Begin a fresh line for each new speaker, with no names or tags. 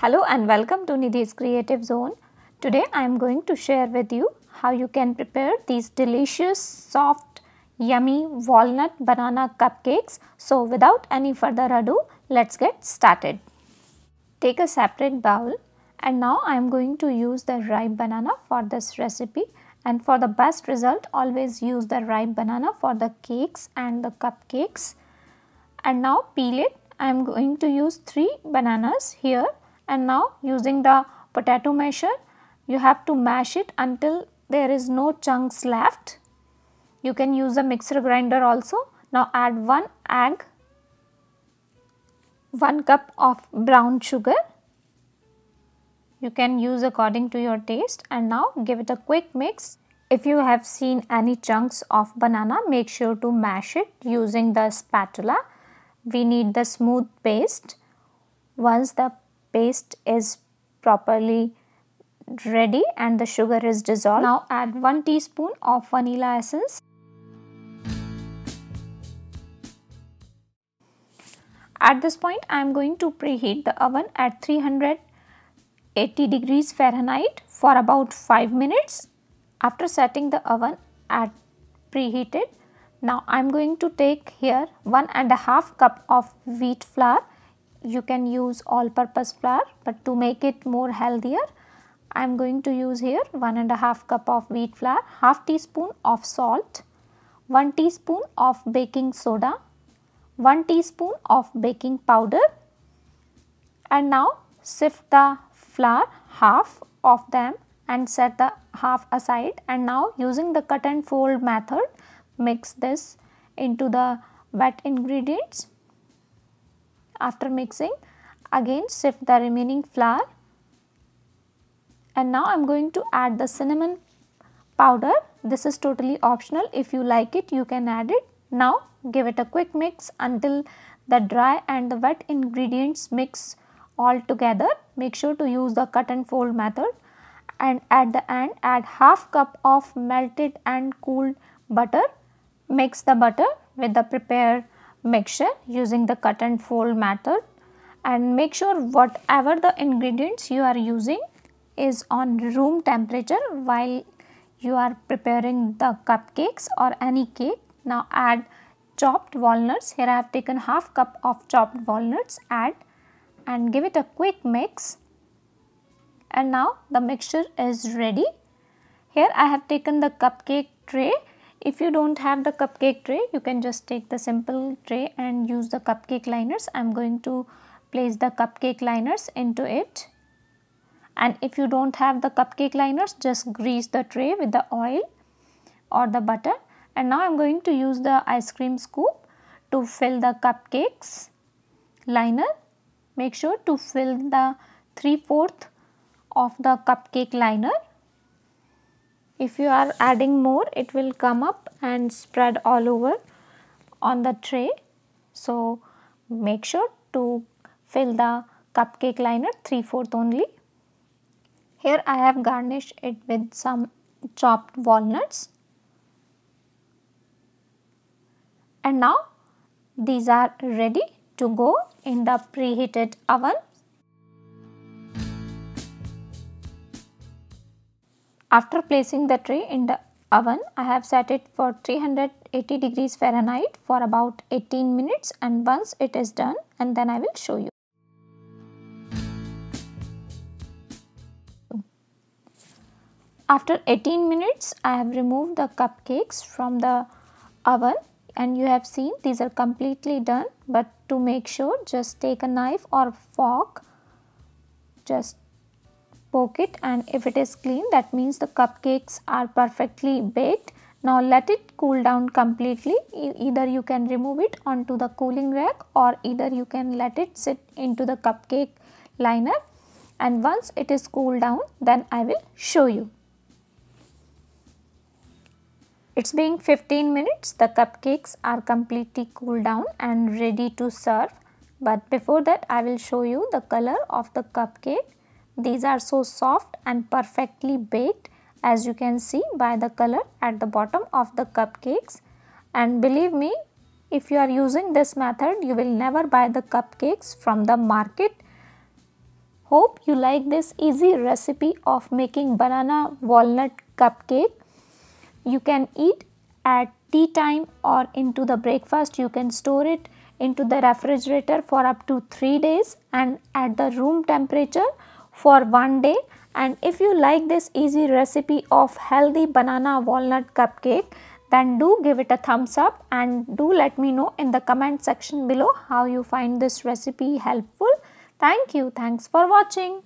Hello and welcome to Nidhi's Creative Zone. Today I am going to share with you how you can prepare these delicious, soft, yummy walnut banana cupcakes. So without any further ado, let's get started. Take a separate bowl and now I am going to use the ripe banana for this recipe, and for the best result always use the ripe banana for the cakes and the cupcakes. And now peel it. I am going to use 3 bananas here. And now using the potato masher, you have to mash it until there is no chunks left. You can use a mixer grinder also. Now add 1 egg, 1 cup of brown sugar. You can use according to your taste, and now give it a quick mix. If you have seen any chunks of banana, make sure to mash it using the spatula. We need the smooth paste. Once the paste is properly ready and the sugar is dissolved, now add 1 teaspoon of vanilla essence. At this point I am going to preheat the oven at 380 degrees Fahrenheit for about 5 minutes. After setting the oven at preheated, now I am going to take here 1.5 cup of wheat flour. You can use all-purpose flour, but to make it more healthier, I am going to use here 1.5 cup of wheat flour, half teaspoon of salt, 1 teaspoon of baking soda, 1 teaspoon of baking powder, and now sift the flour, half of them, and set the half aside. And now using the cut and fold method, mix this into the wet ingredients. After mixing, again sift the remaining flour, and now I am going to add the cinnamon powder. This is totally optional. If you like it, you can add it. Now give it a quick mix until the dry and the wet ingredients mix all together. Make sure to use the cut and fold method, and at the end add half cup of melted and cooled butter. Mix the butter with the prepared mixture using the cut and fold method, and make sure whatever the ingredients you are using is on room temperature while you are preparing the cupcakes or any cake. Now add chopped walnuts. Here I have taken half cup of chopped walnuts. Add and give it a quick mix, and now the mixture is ready. Here I have taken the cupcake tray. If you don't have the cupcake tray, you can just take the simple tray and use the cupcake liners. I am going to place the cupcake liners into it, and if you don't have the cupcake liners, just grease the tray with the oil or the butter. And now I am going to use the ice cream scoop to fill the cupcakes liner. Make sure to fill the 3/4 of the cupcake liner. If you are adding more, it will come up and spread all over on the tray. So make sure to fill the cupcake liner 3/4 only. Here I have garnished it with some chopped walnuts. And now these are ready to go in the preheated oven. After placing the tray in the oven, I have set it for 380 degrees Fahrenheit for about 18 minutes, and once it is done, and then I will show you. After 18 minutes, I have removed the cupcakes from the oven, and you have seen these are completely done. But to make sure, just take a knife or fork, just poke it, and if it is clean, that means the cupcakes are perfectly baked. Now let it cool down completely. Either you can remove it onto the cooling rack, or either you can let it sit into the cupcake liner, and once it is cooled down, then I will show you. It's been 15 minutes. The cupcakes are completely cooled down and ready to serve. But before that, I will show you the color of the cupcake. These are so soft and perfectly baked, as you can see by the color at the bottom of the cupcakes. And believe me, if you are using this method, you will never buy the cupcakes from the market Hope you like this easy recipe of making banana walnut cupcake. You can eat at tea time or into the breakfast. You can store it into the refrigerator for up to 3 days and at the room temperature for 1 day. And if you like this easy recipe of healthy banana walnut cupcake, then do give it a thumbs up and do let me know in the comment section below how you find this recipe helpful. Thank you. Thanks for watching.